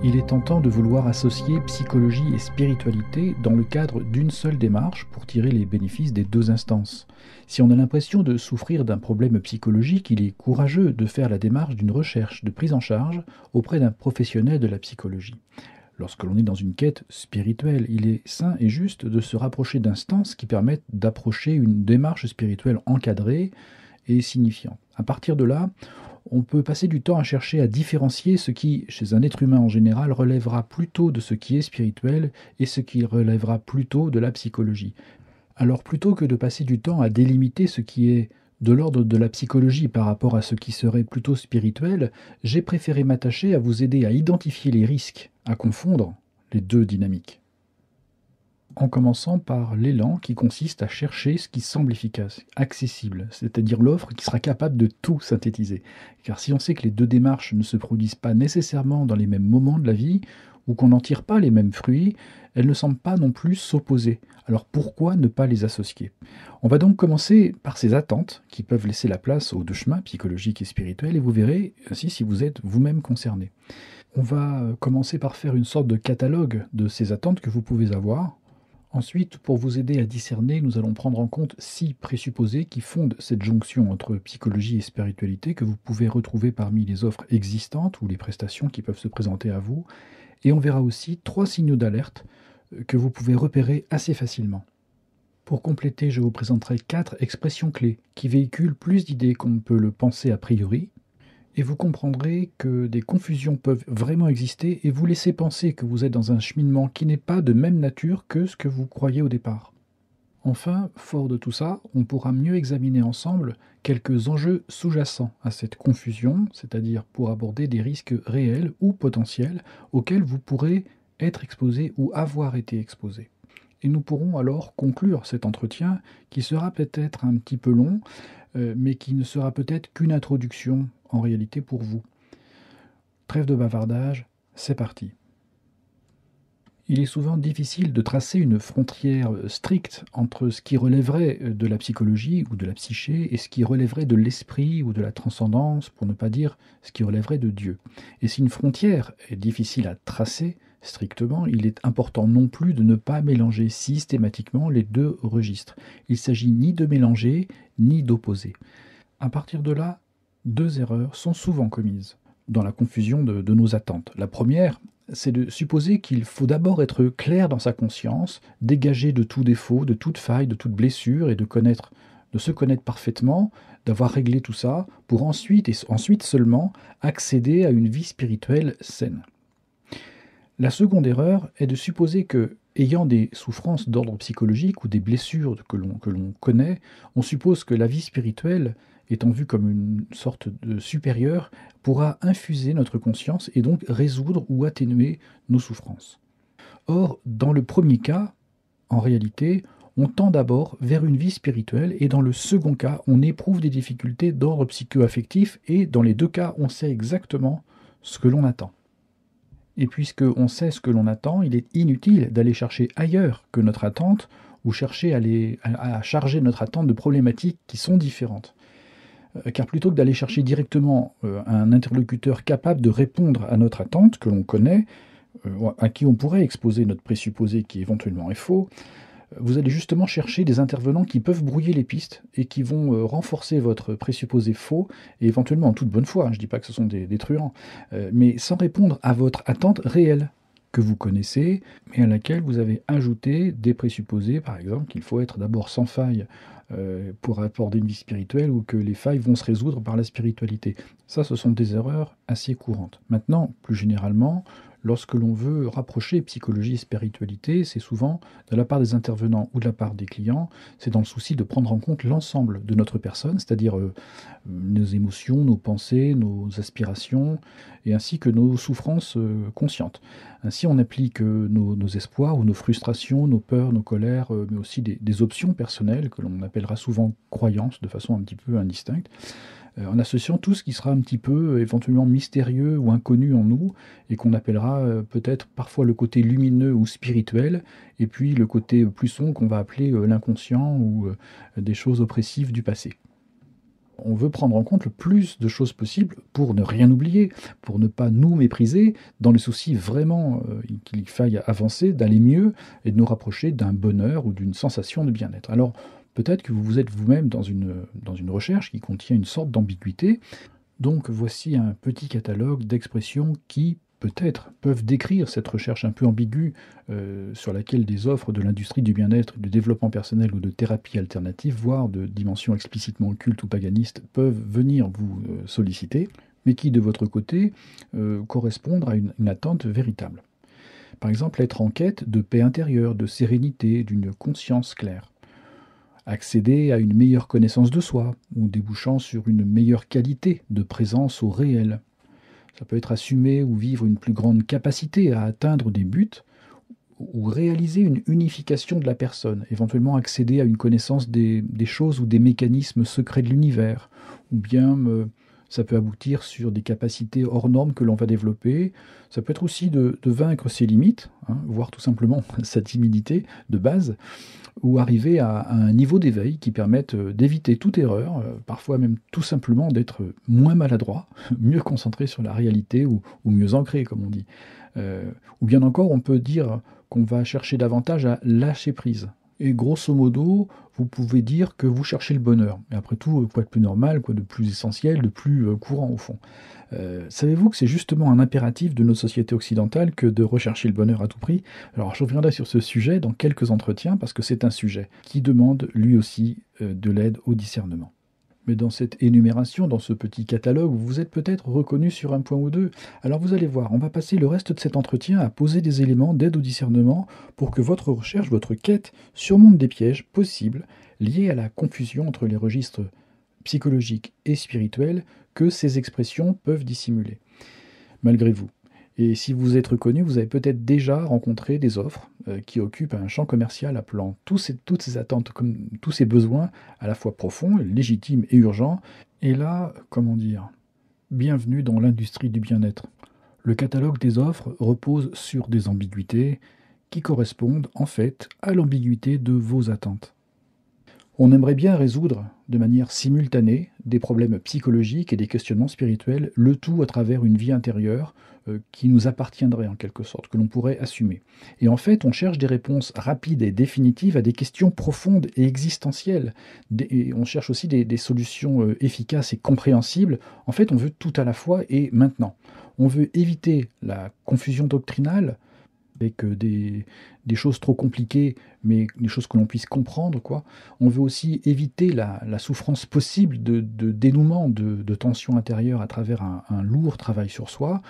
Il est tentant de vouloir associer psychologie et spiritualité dans le cadre d'une seule démarche pour tirer les bénéfices des deux instances. Si on a l'impression de souffrir d'un problème psychologique, il est courageux de faire la démarche d'une recherche de prise en charge auprès d'un professionnel de la psychologie. Lorsque l'on est dans une quête spirituelle, il est sain et juste de se rapprocher d'instances qui permettent d'approcher une démarche spirituelle encadrée et signifiante. À partir de là, on peut passer du temps à chercher à différencier ce qui, chez un être humain en général, relèvera plutôt de ce qui est spirituel et ce qui relèvera plutôt de la psychologie. Alors plutôt que de passer du temps à délimiter ce qui est de l'ordre de la psychologie par rapport à ce qui serait plutôt spirituel, j'ai préféré m'attacher à vous aider à identifier les risques, à confondre les deux dynamiques. En commençant par l'élan qui consiste à chercher ce qui semble efficace, accessible, c'est-à-dire l'offre qui sera capable de tout synthétiser. Car si on sait que les deux démarches ne se produisent pas nécessairement dans les mêmes moments de la vie, ou qu'on n'en tire pas les mêmes fruits, elles ne semblent pas non plus s'opposer. Alors pourquoi ne pas les associer? On va donc commencer par ces attentes qui peuvent laisser la place aux deux chemins, psychologiques et spirituels, et vous verrez ainsi si vous êtes vous-même concerné. On va commencer par faire une sorte de catalogue de ces attentes que vous pouvez avoir. Ensuite, pour vous aider à discerner, nous allons prendre en compte 6 présupposés qui fondent cette jonction entre psychologie et spiritualité que vous pouvez retrouver parmi les offres existantes ou les prestations qui peuvent se présenter à vous. Et on verra aussi 3 signaux d'alerte que vous pouvez repérer assez facilement. Pour compléter, je vous présenterai 4 expressions clés qui véhiculent plus d'idées qu'on ne peut le penser a priori. Et vous comprendrez que des confusions peuvent vraiment exister et vous laisser penser que vous êtes dans un cheminement qui n'est pas de même nature que ce que vous croyez au départ. Enfin, fort de tout ça, on pourra mieux examiner ensemble quelques enjeux sous-jacents à cette confusion, c'est-à-dire pour aborder des risques réels ou potentiels auxquels vous pourrez être exposé ou avoir été exposé. Et nous pourrons alors conclure cet entretien qui sera peut-être un petit peu long, mais qui ne sera peut-être qu'une introduction en réalité pour vous. Trêve de bavardage, c'est parti. Il est souvent difficile de tracer une frontière stricte entre ce qui relèverait de la psychologie ou de la psyché et ce qui relèverait de l'esprit ou de la transcendance, pour ne pas dire ce qui relèverait de Dieu. Et si une frontière est difficile à tracer strictement, il est important non plus de ne pas mélanger systématiquement les deux registres. Il ne s'agit ni de mélanger ni d'opposer. À partir de là, 2 erreurs sont souvent commises dans la confusion de nos attentes. La première, c'est de supposer qu'il faut d'abord être clair dans sa conscience, dégagé de tout défaut, de toute faille, de toute blessure, et de se connaître parfaitement, d'avoir réglé tout ça, pour ensuite, et ensuite seulement, accéder à une vie spirituelle saine. La seconde erreur est de supposer que, ayant des souffrances d'ordre psychologique ou des blessures que l'on connaît, on suppose que la vie spirituelle, étant vue comme une sorte de supérieur, pourra infuser notre conscience et donc résoudre ou atténuer nos souffrances. Or, dans le premier cas, en réalité, on tend d'abord vers une vie spirituelle et dans le second cas, on éprouve des difficultés d'ordre psycho-affectif et dans les 2 cas, on sait exactement ce que l'on attend. Et puisqu'on sait ce que l'on attend, il est inutile d'aller chercher ailleurs que notre attente ou chercher à charger notre attente de problématiques qui sont différentes. Car plutôt que d'aller chercher directement un interlocuteur capable de répondre à notre attente, que l'on connaît, à qui on pourrait exposer notre présupposé qui éventuellement est faux, vous allez justement chercher des intervenants qui peuvent brouiller les pistes et qui vont renforcer votre présupposé faux, et éventuellement en toute bonne foi, je ne dis pas que ce sont des truands, mais sans répondre à votre attente réelle, que vous connaissez, mais à laquelle vous avez ajouté des présupposés, par exemple qu'il faut être d'abord sans faille pour aborder une vie spirituelle, ou que les failles vont se résoudre par la spiritualité. Ça, ce sont des erreurs assez courantes. Maintenant, plus généralement, lorsque l'on veut rapprocher psychologie et spiritualité, c'est souvent de la part des intervenants ou de la part des clients, c'est dans le souci de prendre en compte l'ensemble de notre personne, c'est-à-dire nos émotions, nos pensées, nos aspirations, et ainsi que nos souffrances conscientes. Ainsi, on applique nos espoirs ou nos frustrations, nos peurs, nos colères, mais aussi des options personnelles que l'on appellera souvent croyances de façon un petit peu indistincte, en associant tout ce qui sera un petit peu éventuellement mystérieux ou inconnu en nous, et qu'on appellera peut-être parfois le côté lumineux ou spirituel, et puis le côté plus sombre qu'on va appeler l'inconscient ou des choses oppressives du passé. On veut prendre en compte le plus de choses possibles pour ne rien oublier, pour ne pas nous mépriser, dans le souci vraiment qu'il faille avancer, d'aller mieux et de nous rapprocher d'un bonheur ou d'une sensation de bien-être. Alors, peut-être que vous êtes vous-même dans une recherche qui contient une sorte d'ambiguïté. Donc, voici un petit catalogue d'expressions qui, peut-être, peuvent décrire cette recherche un peu ambiguë sur laquelle des offres de l'industrie du bien-être, du développement personnel ou de thérapie alternative, voire de dimensions explicitement occultes ou paganistes, peuvent venir vous solliciter, mais qui, de votre côté, correspondent à une attente véritable. Par exemple, être en quête de paix intérieure, de sérénité, d'une conscience claire. Accéder à une meilleure connaissance de soi, ou débouchant sur une meilleure qualité de présence au réel. Ça peut être assumer ou vivre une plus grande capacité à atteindre des buts, ou réaliser une unification de la personne, éventuellement accéder à une connaissance des choses ou des mécanismes secrets de l'univers, ou bien ça peut aboutir sur des capacités hors normes que l'on va développer. Ça peut être aussi de vaincre ses limites, voire tout simplement sa timidité de base, ou arriver à un niveau d'éveil qui permette d'éviter toute erreur, parfois même tout simplement d'être moins maladroit, mieux concentré sur la réalité ou mieux ancré, comme on dit. Ou bien encore, on peut dire qu'on va chercher davantage à lâcher prise. Et grosso modo, vous pouvez dire que vous cherchez le bonheur. Mais après tout, quoi de plus normal, quoi de plus essentiel, de plus courant au fond. Savez-vous que c'est justement un impératif de nos sociétés occidentales que de rechercher le bonheur à tout prix? Alors je reviendrai sur ce sujet dans quelques entretiens parce que c'est un sujet qui demande lui aussi de l'aide au discernement. Mais dans cette énumération, dans ce petit catalogue, vous êtes peut-être reconnu sur un point ou deux. Alors vous allez voir, on va passer le reste de cet entretien à poser des éléments d'aide au discernement pour que votre recherche, votre quête surmonte des pièges possibles liés à la confusion entre les registres psychologiques et spirituels que ces expressions peuvent dissimuler, malgré vous. Et si vous êtes reconnu, vous avez peut-être déjà rencontré des offres qui occupent un champ commercial appelant toutes ces attentes, comme tous ces besoins à la fois profonds, légitimes et urgents. Et là, comment dire, bienvenue dans l'industrie du bien-être. Le catalogue des offres repose sur des ambiguïtés qui correspondent en fait à l'ambiguïté de vos attentes. On aimerait bien résoudre de manière simultanée des problèmes psychologiques et des questionnements spirituels, le tout à travers une vie intérieure qui nous appartiendrait en quelque sorte, que l'on pourrait assumer. Et en fait, on cherche des réponses rapides et définitives à des questions profondes et existentielles. Et on cherche aussi des solutions efficaces et compréhensibles. En fait, on veut tout à la fois et maintenant. On veut éviter la confusion doctrinale, avec des choses trop compliquées, mais des choses que l'on puisse comprendre, quoi. On veut aussi éviter la souffrance possible de dénouement, de tension intérieure à travers un lourd travail sur soi.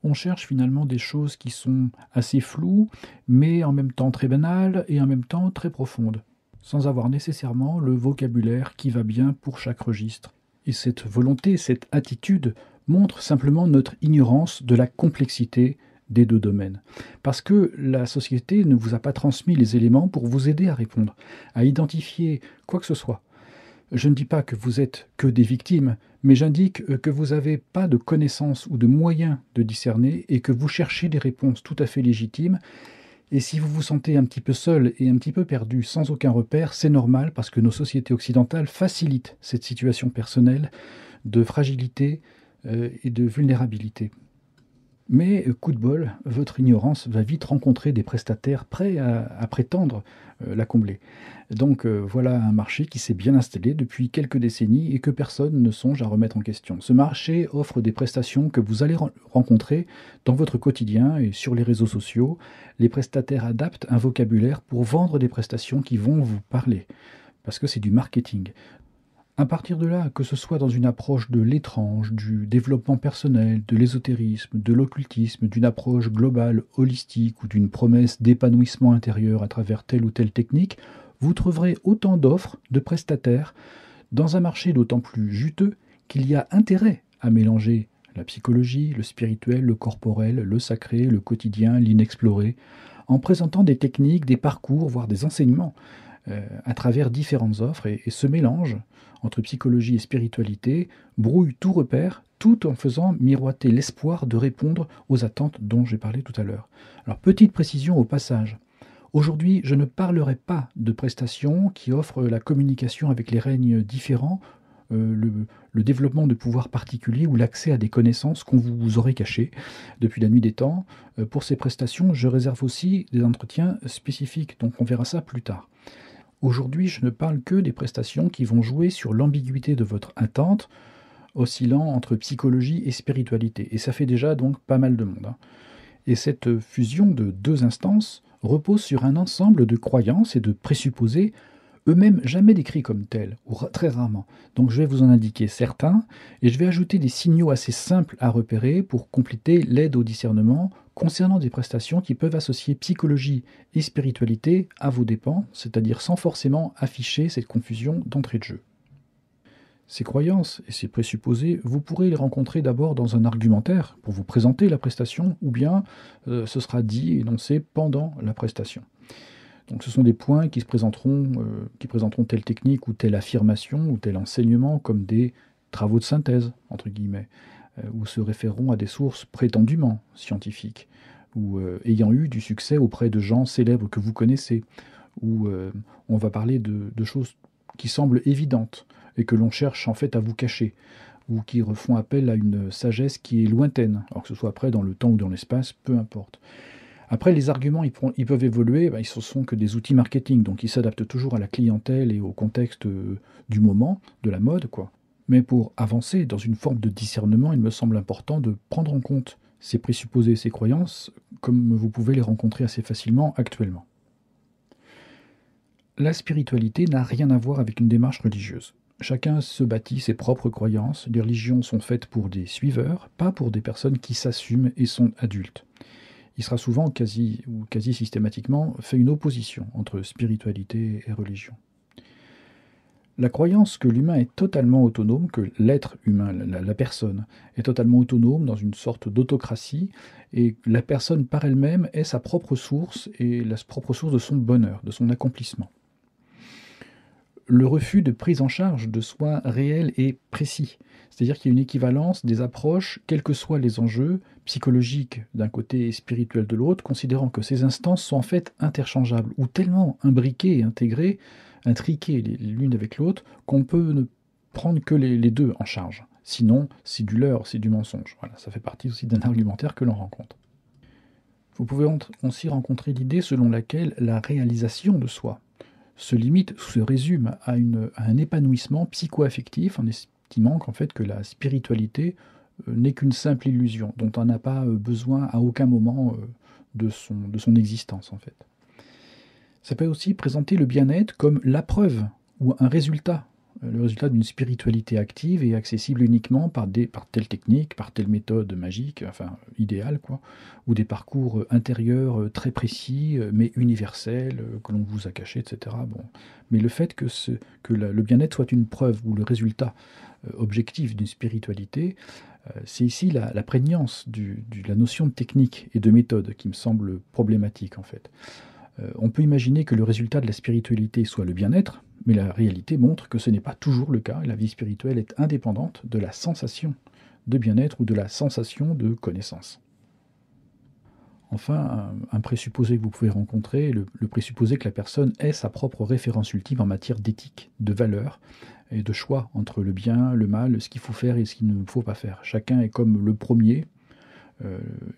On cherche finalement des choses qui sont assez floues, mais en même temps très banales et en même temps très profondes, sans avoir nécessairement le vocabulaire qui va bien pour chaque registre. Et cette volonté, cette attitude montre simplement notre ignorance de la complexité des deux domaines. Parce que la société ne vous a pas transmis les éléments pour vous aider à répondre, à identifier quoi que ce soit. Je ne dis pas que vous êtes que des victimes, mais j'indique que vous n'avez pas de connaissances ou de moyens de discerner et que vous cherchez des réponses tout à fait légitimes. Et si vous vous sentez un petit peu seul et un petit peu perdu, sans aucun repère, c'est normal parce que nos sociétés occidentales facilitent cette situation personnelle de fragilité et de vulnérabilité. Mais, coup de bol, votre ignorance va vite rencontrer des prestataires prêts à prétendre la combler. Donc voilà un marché qui s'est bien installé depuis quelques décennies et que personne ne songe à remettre en question. Ce marché offre des prestations que vous allez rencontrer dans votre quotidien et sur les réseaux sociaux. Les prestataires adaptent un vocabulaire pour vendre des prestations qui vont vous parler, parce que c'est du marketing. À partir de là, que ce soit dans une approche de l'étrange, du développement personnel, de l'ésotérisme, de l'occultisme, d'une approche globale, holistique ou d'une promesse d'épanouissement intérieur à travers telle ou telle technique, vous trouverez autant d'offres, de prestataires, dans un marché d'autant plus juteux qu'il y a intérêt à mélanger la psychologie, le spirituel, le corporel, le sacré, le quotidien, l'inexploré, en présentant des techniques, des parcours, voire des enseignements à travers différentes offres. Et ce mélange entre psychologie et spiritualité brouille tout repère, tout en faisant miroiter l'espoir de répondre aux attentes dont j'ai parlé tout à l'heure. Alors, petite précision au passage. Aujourd'hui, je ne parlerai pas de prestations qui offrent la communication avec les règnes différents le développement de pouvoirs particuliers ou l'accès à des connaissances qu'on vous aurait cachées depuis la nuit des temps. Pour ces prestations, je réserve aussi des entretiens spécifiques, donc on verra ça plus tard. Aujourd'hui, je ne parle que des prestations qui vont jouer sur l'ambiguïté de votre attente, oscillant entre psychologie et spiritualité. Et ça fait déjà donc pas mal de monde, hein. Et cette fusion de deux instances repose sur un ensemble de croyances et de présupposés, eux-mêmes jamais décrits comme tels, ou très rarement. Donc je vais vous en indiquer certains, et je vais ajouter des signaux assez simples à repérer pour compléter l'aide au discernement concernant des prestations qui peuvent associer psychologie et spiritualité à vos dépens, c'est-à-dire sans forcément afficher cette confusion d'entrée de jeu. Ces croyances et ces présupposés, vous pourrez les rencontrer d'abord dans un argumentaire pour vous présenter la prestation, ou bien ce sera dit et énoncé pendant la prestation. Donc ce sont des points qui présenteront telle technique ou telle affirmation ou tel enseignement comme des travaux de synthèse, entre guillemets, ou se référeront à des sources prétendument scientifiques, ou ayant eu du succès auprès de gens célèbres que vous connaissez, ou on va parler de choses qui semblent évidentes, et que l'on cherche en fait à vous cacher, ou qui font appel à une sagesse qui est lointaine, alors que ce soit après dans le temps ou dans l'espace, peu importe. Après, les arguments, ils peuvent évoluer, ils ne sont que des outils marketing, donc ils s'adaptent toujours à la clientèle et au contexte du moment, de la mode, quoi. Mais pour avancer dans une forme de discernement, il me semble important de prendre en compte ces présupposés, ces croyances, comme vous pouvez les rencontrer assez facilement actuellement. La spiritualité n'a rien à voir avec une démarche religieuse. Chacun se bâtit ses propres croyances. Les religions sont faites pour des suiveurs, pas pour des personnes qui s'assument et sont adultes. Il sera souvent, quasi systématiquement, fait une opposition entre spiritualité et religion. La croyance que l'humain est totalement autonome, que l'être humain, la personne, est totalement autonome dans une sorte d'autocratie, et que la personne par elle-même est sa propre source, et la propre source de son bonheur, de son accomplissement. Le refus de prise en charge de soins réels et précis. C'est-à-dire qu'il y a une équivalence des approches, quels que soient les enjeux psychologiques d'un côté et spirituels de l'autre, considérant que ces instances sont en fait interchangeables, ou tellement imbriquées et intégrées, intriquées l'une avec l'autre, qu'on peut ne prendre que les deux en charge. Sinon, c'est du leurre, c'est du mensonge. Voilà, ça fait partie aussi d'un argumentaire que l'on rencontre. Vous pouvez aussi rencontrer l'idée selon laquelle la réalisation de soi se limite, se résume à un épanouissement psycho-affectif en estimant qu'en fait que la spiritualité n'est qu'une simple illusion, dont on n'a pas besoin à aucun moment de son existence en fait. Ça peut aussi présenter le bien-être comme la preuve ou un résultat, le résultat d'une spiritualité active et accessible uniquement par telle technique, par telle méthode magique, enfin idéale, quoi, ou des parcours intérieurs très précis, mais universels, que l'on vous a cachés, etc. Bon. Mais le fait que le bien-être soit une preuve ou le résultat objectif d'une spiritualité, c'est ici la prégnance de la notion de technique et de méthode qui me semble problématique en fait. On peut imaginer que le résultat de la spiritualité soit le bien-être, mais la réalité montre que ce n'est pas toujours le cas, et la vie spirituelle est indépendante de la sensation de bien-être ou de la sensation de connaissance. Enfin, un présupposé que vous pouvez rencontrer, le présupposé que la personne est sa propre référence ultime en matière d'éthique, de valeur et de choix entre le bien, le mal, ce qu'il faut faire et ce qu'il ne faut pas faire. Chacun est comme le premier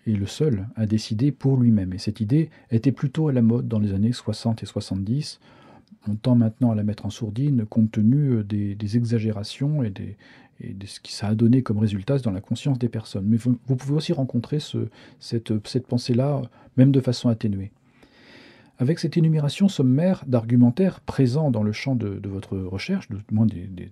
et le seul à décider pour lui-même. Et cette idée était plutôt à la mode dans les années 60 et 70. On tend maintenant à la mettre en sourdine compte tenu des exagérations et de ce que ça a donné comme résultat dans la conscience des personnes. Mais vous pouvez aussi rencontrer cette pensée-là, même de façon atténuée. Avec cette énumération sommaire d'argumentaires présents dans le champ de votre recherche, de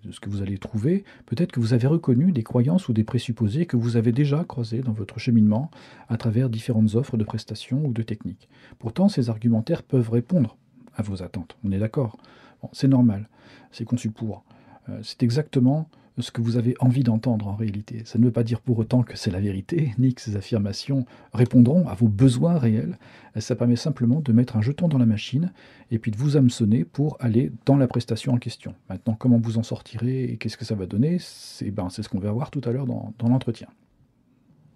ce que vous allez trouver, peut-être que vous avez reconnu des croyances ou des présupposés que vous avez déjà croisés dans votre cheminement à travers différentes offres de prestations ou de techniques. Pourtant, ces argumentaires peuvent répondre à vos attentes. On est d'accord. Bon, c'est normal. C'est conçu pour. C'est exactement ce que vous avez envie d'entendre en réalité. Ça ne veut pas dire pour autant que c'est la vérité, ni que ces affirmations répondront à vos besoins réels. Ça permet simplement de mettre un jeton dans la machine et puis de vous hameçonner pour aller dans la prestation en question. Maintenant, comment vous en sortirez et qu'est-ce que ça va donner, c'est ce qu'on va voir tout à l'heure dans l'entretien.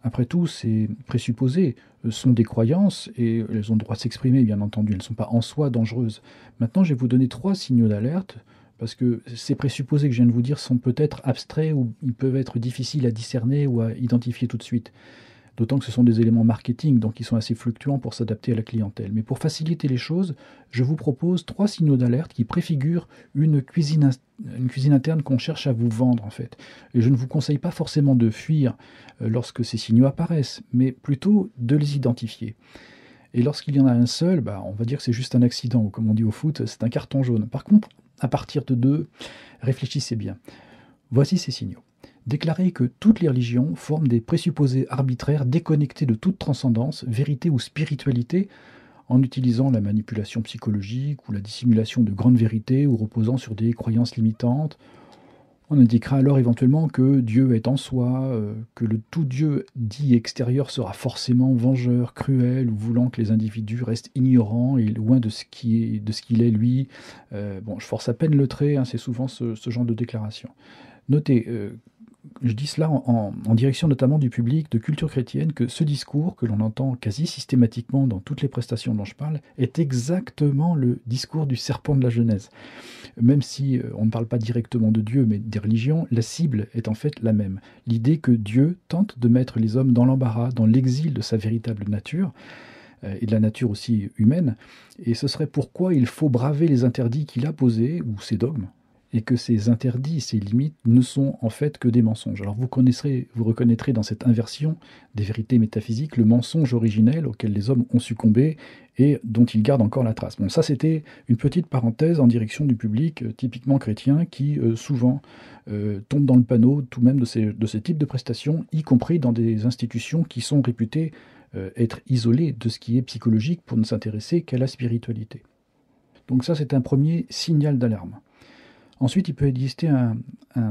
Après tout, ces présupposés sont des croyances et elles ont le droit de s'exprimer, bien entendu. Elles ne sont pas en soi dangereuses. Maintenant, je vais vous donner 3 signaux d'alerte Parce que ces présupposés que je viens de vous dire sont peut-être abstraits ou ils peuvent être difficiles à discerner ou à identifier tout de suite. D'autant que ce sont des éléments marketing, donc ils sont assez fluctuants pour s'adapter à la clientèle. Mais pour faciliter les choses, je vous propose 3 signaux d'alerte qui préfigurent une cuisine interne qu'on cherche à vous vendre en fait. Et je ne vous conseille pas forcément de fuir lorsque ces signaux apparaissent, mais plutôt de les identifier. Et lorsqu'il y en a un seul, on va dire que c'est juste un accident, ou comme on dit au foot, c'est un carton jaune. Par contre, à partir de 2, réfléchissez bien. Voici ces signaux. Déclarer que toutes les religions forment des présupposés arbitraires déconnectés de toute transcendance, vérité ou spiritualité, en utilisant la manipulation psychologique ou la dissimulation de grandes vérités ou reposant sur des croyances limitantes. On indiquera alors éventuellement que Dieu est en soi, que le tout Dieu dit extérieur sera forcément vengeur, cruel, ou voulant que les individus restent ignorants et loin de ce qu'il est lui. Je force à peine le trait, c'est souvent ce genre de déclaration. Notez, je dis cela en direction notamment du public de culture chrétienne, que ce discours, que l'on entend quasi systématiquement dans toutes les prestations dont je parle, est exactement le discours du serpent de la Genèse. Même si on ne parle pas directement de Dieu, mais des religions, la cible est en fait la même. L'idée que Dieu tente de mettre les hommes dans l'embarras, dans l'exil de sa véritable nature, et de la nature aussi humaine, et ce serait pourquoi il faut braver les interdits qu'il a posés, ou ses dogmes, et que ces interdits, ces limites ne sont en fait que des mensonges. Alors vous reconnaîtrez dans cette inversion des vérités métaphysiques le mensonge originel auquel les hommes ont succombé et dont ils gardent encore la trace. Bon, ça c'était une petite parenthèse en direction du public typiquement chrétien qui souvent tombe dans le panneau tout de même de ces types de prestations, y compris dans des institutions qui sont réputées être isolées de ce qui est psychologique pour ne s'intéresser qu'à la spiritualité. Donc ça c'est un premier signal d'alarme. Ensuite, il peut exister un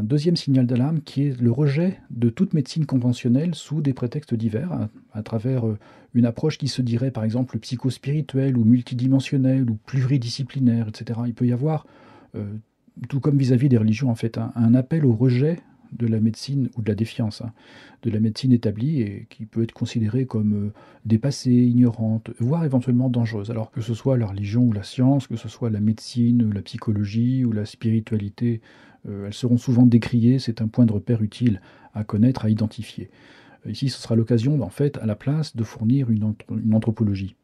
deuxième signal d'alarme qui est le rejet de toute médecine conventionnelle sous des prétextes divers, à travers une approche qui se dirait par exemple psychospirituelle ou multidimensionnelle ou pluridisciplinaire, etc. Il peut y avoir, tout comme vis-à-vis des religions en fait, un appel au rejet de la médecine ou de la défiance, de la médecine établie et qui peut être considérée comme dépassée, ignorante, voire éventuellement dangereuse. Alors que ce soit la religion ou la science, que ce soit la médecine, la psychologie ou la spiritualité, elles seront souvent décriées, c'est un point de repère utile à connaître, à identifier. Ici, ce sera l'occasion, en fait, à la place de fournir une anthropologie.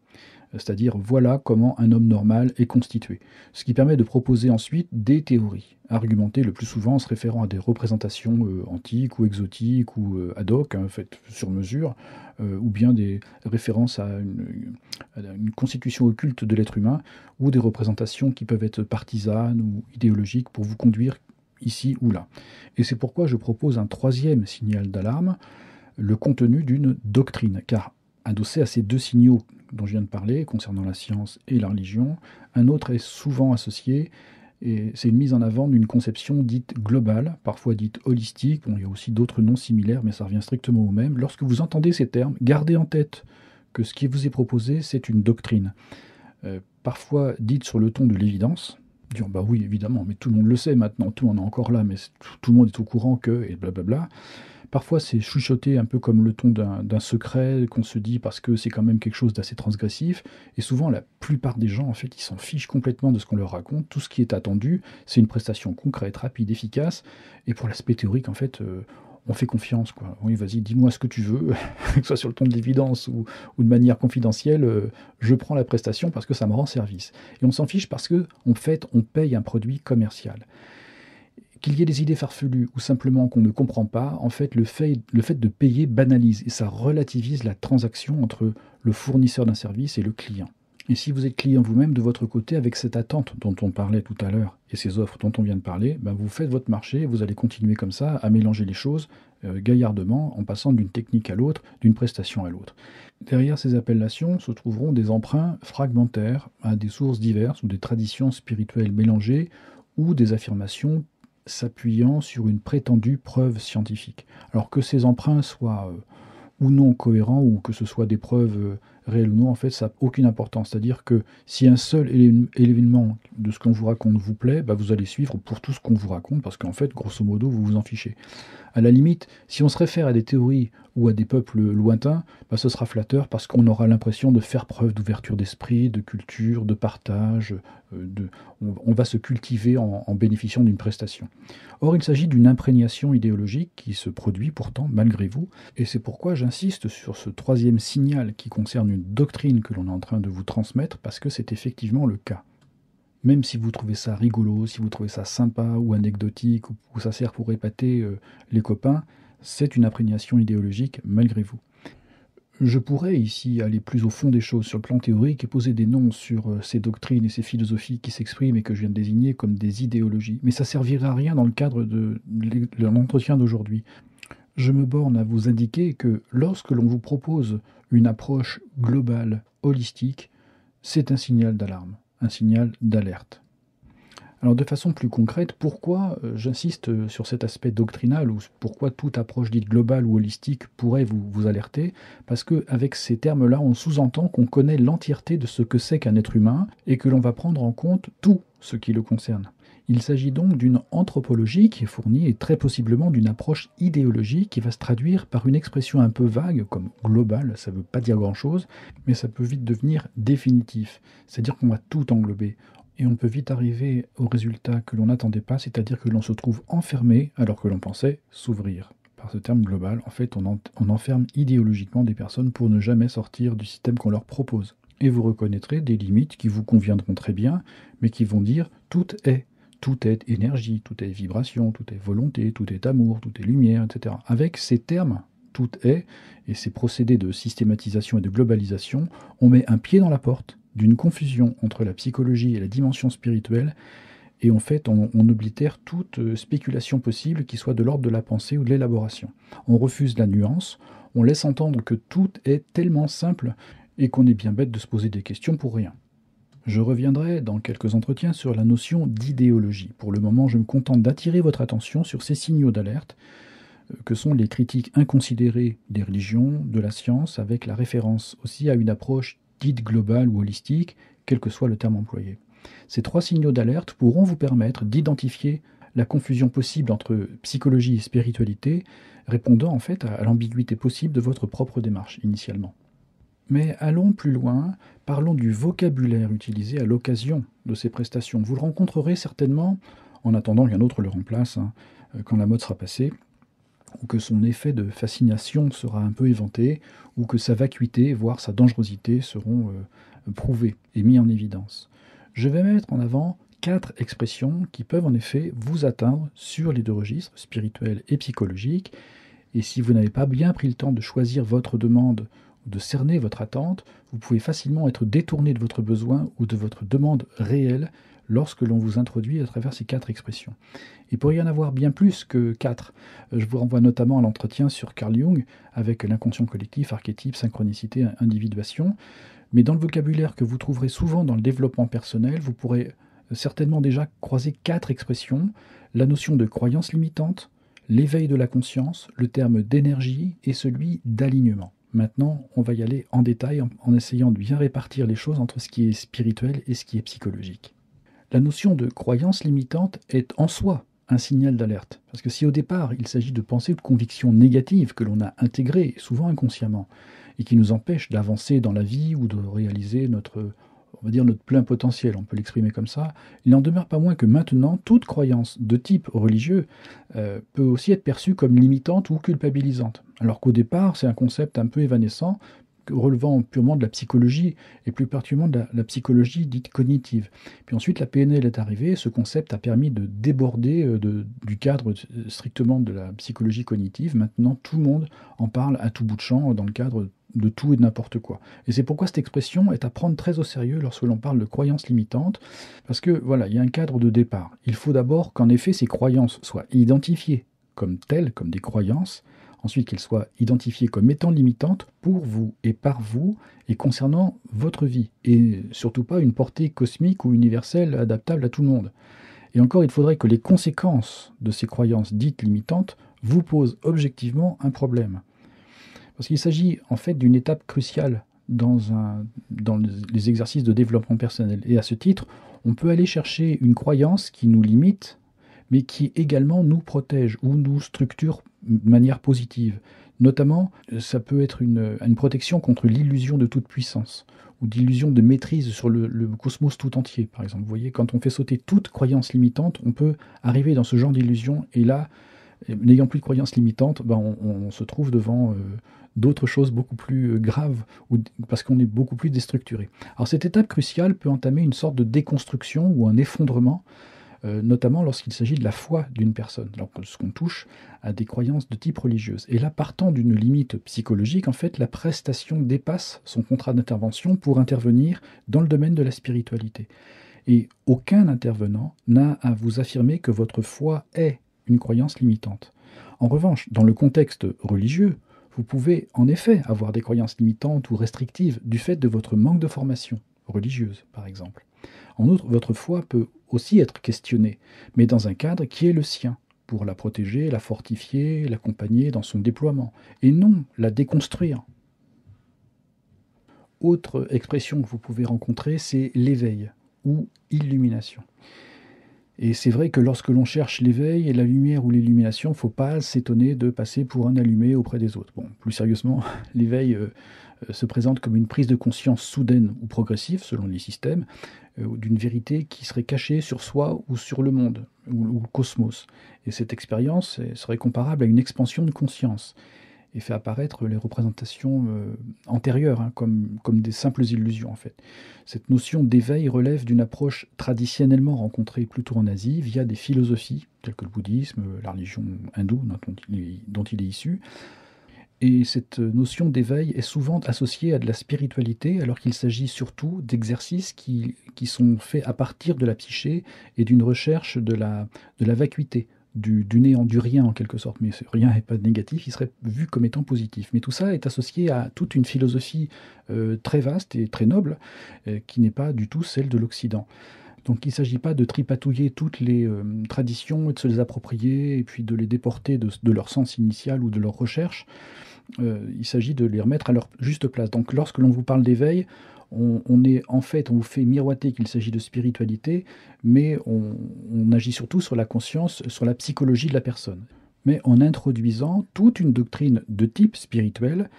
C'est-à-dire voilà comment un homme normal est constitué. Ce qui permet de proposer ensuite des théories, argumentées le plus souvent en se référant à des représentations antiques ou exotiques ou ad hoc, faites sur mesure, ou bien des références à une constitution occulte de l'être humain, ou des représentations qui peuvent être partisanes ou idéologiques pour vous conduire ici ou là. Et c'est pourquoi je propose un troisième signal d'alarme, le contenu d'une doctrine, car adossé à ces deux signaux dont je viens de parler, concernant la science et la religion, un autre est souvent associé, et c'est une mise en avant d'une conception dite globale, parfois dite holistique. Bon, il y a aussi d'autres noms similaires, mais ça revient strictement au même. Lorsque vous entendez ces termes, gardez en tête que ce qui vous est proposé, c'est une doctrine. Parfois dite sur le ton de l'évidence, dire bah oui, évidemment, mais tout le monde le sait maintenant, tout le monde est encore là, mais tout le monde est au courant que, et blablabla. Parfois, c'est chuchoté un peu comme le ton d'un secret qu'on se dit parce que c'est quand même quelque chose d'assez transgressif. Et souvent, la plupart des gens, en fait, ils s'en fichent complètement de ce qu'on leur raconte. Tout ce qui est attendu, c'est une prestation concrète, rapide, efficace. Et pour l'aspect théorique, en fait, on fait confiance, quoi. Oui, vas-y, dis-moi ce que tu veux, que ce soit sur le ton de l'évidence ou de manière confidentielle, je prends la prestation parce que ça me rend service. Et on s'en fiche parce que, en fait, on paye un produit commercial. Qu'il y ait des idées farfelues ou simplement qu'on ne comprend pas, en fait, le fait de payer banalise et ça relativise la transaction entre le fournisseur d'un service et le client. Et si vous êtes client vous-même de votre côté avec cette attente dont on parlait tout à l'heure et ces offres dont on vient de parler, vous faites votre marché et vous allez continuer comme ça à mélanger les choses gaillardement en passant d'une technique à l'autre, d'une prestation à l'autre. Derrière ces appellations se trouveront des emprunts fragmentaires à des sources diverses ou des traditions spirituelles mélangées ou des affirmations s'appuyant sur une prétendue preuve scientifique. Alors que ces emprunts soient ou non cohérents, ou que ce soit des preuves réelles ou non, en fait, ça n'a aucune importance. C'est-à-dire que si un seul élément de ce qu'on vous raconte vous plaît, vous allez suivre pour tout ce qu'on vous raconte, parce qu'en fait, grosso modo, vous vous en fichez. À la limite, si on se réfère à des théories ou à des peuples lointains, ce sera flatteur, parce qu'on aura l'impression de faire preuve d'ouverture d'esprit, de culture, de partage, on va se cultiver en bénéficiant d'une prestation. Or, il s'agit d'une imprégnation idéologique qui se produit pourtant malgré vous, et c'est pourquoi j'insiste sur ce troisième signal qui concerne une doctrine que l'on est en train de vous transmettre, parce que c'est effectivement le cas. Même si vous trouvez ça rigolo, si vous trouvez ça sympa ou anecdotique, ou ça sert pour épater les copains, c'est une imprégnation idéologique malgré vous. Je pourrais ici aller plus au fond des choses sur le plan théorique et poser des noms sur ces doctrines et ces philosophies qui s'expriment et que je viens de désigner comme des idéologies, mais ça servira à rien dans le cadre de l'entretien d'aujourd'hui. Je me borne à vous indiquer que lorsque l'on vous propose une approche globale, holistique, c'est un signal d'alarme, un signal d'alerte. Alors de façon plus concrète, pourquoi j'insiste sur cet aspect doctrinal, ou pourquoi toute approche dite globale ou holistique pourrait vous alerter? Parce qu'avec ces termes-là, on sous-entend qu'on connaît l'entièreté de ce que c'est qu'un être humain et que l'on va prendre en compte tout ce qui le concerne. Il s'agit donc d'une anthropologie qui est fournie et très possiblement d'une approche idéologique qui va se traduire par une expression un peu vague, comme globale, ça ne veut pas dire grand-chose, mais ça peut vite devenir définitif, c'est-à-dire qu'on va tout englober. Et on peut vite arriver au résultat que l'on n'attendait pas, c'est-à-dire que l'on se trouve enfermé alors que l'on pensait s'ouvrir. Par ce terme global, en fait, on enferme idéologiquement des personnes pour ne jamais sortir du système qu'on leur propose. Et vous reconnaîtrez des limites qui vous conviendront très bien, mais qui vont dire tout est. Tout est énergie, tout est vibration, tout est volonté, tout est amour, tout est lumière, etc. Avec ces termes, tout est, et ces procédés de systématisation et de globalisation, on met un pied dans la porte d'une confusion entre la psychologie et la dimension spirituelle, et en fait, on oblitère toute spéculation possible qui soit de l'ordre de la pensée ou de l'élaboration. On refuse la nuance, on laisse entendre que tout est tellement simple et qu'on est bien bête de se poser des questions pour rien. Je reviendrai dans quelques entretiens sur la notion d'idéologie. Pour le moment, je me contente d'attirer votre attention sur ces signaux d'alerte que sont les critiques inconsidérées des religions, de la science, avec la référence aussi à une approche dite globale ou holistique, quel que soit le terme employé. Ces trois signaux d'alerte pourront vous permettre d'identifier la confusion possible entre psychologie et spiritualité, répondant en fait à l'ambiguïté possible de votre propre démarche initialement. Mais allons plus loin, parlons du vocabulaire utilisé à l'occasion de ces prestations. Vous le rencontrerez certainement, en attendant qu'un autre le remplace, quand la mode sera passée, ou que son effet de fascination sera un peu éventé, ou que sa vacuité, voire sa dangerosité, seront prouvées et mis en évidence. Je vais mettre en avant 4 expressions qui peuvent en effet vous atteindre sur les deux registres, spirituel et psychologique, et si vous n'avez pas bien pris le temps de choisir votre demande, de cerner votre attente, vous pouvez facilement être détourné de votre besoin ou de votre demande réelle lorsque l'on vous introduit à travers ces 4 expressions. Il pourrait y en avoir bien plus que 4. Je vous renvoie notamment à l'entretien sur Carl Jung avec l'inconscient collectif, archétype, synchronicité, individuation. Mais dans le vocabulaire que vous trouverez souvent dans le développement personnel, vous pourrez certainement déjà croiser 4 expressions. La notion de croyance limitante, l'éveil de la conscience, le terme d'énergie et celui d'alignement. Maintenant, on va y aller en détail en essayant de bien répartir les choses entre ce qui est spirituel et ce qui est psychologique. La notion de croyance limitante est en soi un signal d'alerte. Parce que si au départ, il s'agit de pensées ou de convictions négatives que l'on a intégrées, souvent inconsciemment, et qui nous empêchent d'avancer dans la vie ou de réaliser notre plein potentiel, on peut l'exprimer comme ça, il n'en demeure pas moins que maintenant, toute croyance de type religieux peut aussi être perçue comme limitante ou culpabilisante. Alors qu'au départ, c'est un concept un peu évanescent, relevant purement de la psychologie, et plus particulièrement de la psychologie dite cognitive. Puis ensuite, la PNL est arrivée, et ce concept a permis de déborder du cadre strictement de la psychologie cognitive. Maintenant, tout le monde en parle à tout bout de champ dans le cadre de tout et de n'importe quoi. Et c'est pourquoi cette expression est à prendre très au sérieux lorsque l'on parle de croyances limitantes, parce que voilà, il y a un cadre de départ. Il faut d'abord qu'en effet ces croyances soient identifiées comme telles, comme des croyances, ensuite qu'elles soient identifiées comme étant limitantes pour vous et par vous et concernant votre vie, et surtout pas une portée cosmique ou universelle adaptable à tout le monde. Et encore, il faudrait que les conséquences de ces croyances dites limitantes vous posent objectivement un problème. Parce qu'il s'agit en fait d'une étape cruciale dans les exercices de développement personnel. Et à ce titre, on peut aller chercher une croyance qui nous limite, mais qui également nous protège ou nous structure de manière positive. Notamment, ça peut être une protection contre l'illusion de toute puissance, ou d'illusion de maîtrise sur le cosmos tout entier, par exemple. Vous voyez, quand on fait sauter toute croyance limitante, on peut arriver dans ce genre d'illusion, et là, n'ayant plus de croyances limitantes, ben on se trouve devant d'autres choses beaucoup plus graves, parce qu'on est beaucoup plus déstructuré. Alors cette étape cruciale peut entamer une sorte de déconstruction ou un effondrement, notamment lorsqu'il s'agit de la foi d'une personne, lorsqu'on touche à des croyances de type religieuse. Et là, partant d'une limite psychologique, en fait, la prestation dépasse son contrat d'intervention pour intervenir dans le domaine de la spiritualité. Et aucun intervenant n'a à vous affirmer que votre foi est une croyance limitante. En revanche, dans le contexte religieux, vous pouvez en effet avoir des croyances limitantes ou restrictives du fait de votre manque de formation religieuse, par exemple. En outre, votre foi peut aussi être questionnée, mais dans un cadre qui est le sien, pour la protéger, la fortifier, l'accompagner dans son déploiement, et non la déconstruire. Autre expression que vous pouvez rencontrer, c'est l'éveil ou illumination. Et c'est vrai que lorsque l'on cherche l'éveil et la lumière ou l'illumination, il ne faut pas s'étonner de passer pour un allumé auprès des autres. Bon, plus sérieusement, l'éveil se présente comme une prise de conscience soudaine ou progressive, selon les systèmes, d'une vérité qui serait cachée sur soi ou sur le monde, ou le cosmos. Et cette expérience serait comparable à une expansion de conscience, et fait apparaître les représentations antérieures, comme des simples illusions en fait. Cette notion d'éveil relève d'une approche traditionnellement rencontrée plutôt en Asie, via des philosophies, telles que le bouddhisme, la religion hindoue dont il est issu. Et cette notion d'éveil est souvent associée à de la spiritualité, alors qu'il s'agit surtout d'exercices qui sont faits à partir de la psyché et d'une recherche de la vacuité, du néant, du rien en quelque sorte. Mais ce rien n'est pas négatif, il serait vu comme étant positif. Mais tout ça est associé à toute une philosophie très vaste et très noble, qui n'est pas du tout celle de l'Occident. Donc il ne s'agit pas de tripatouiller toutes les traditions et de se les approprier et puis de les déporter de leur sens initial ou de leur recherche. Il s'agit de les remettre à leur juste place. Donc lorsque l'on vous parle d'éveil, on vous fait miroiter qu'il s'agit de spiritualité, mais on agit surtout sur la conscience, sur la psychologie de la personne. Mais en introduisant toute une doctrine de type spirituel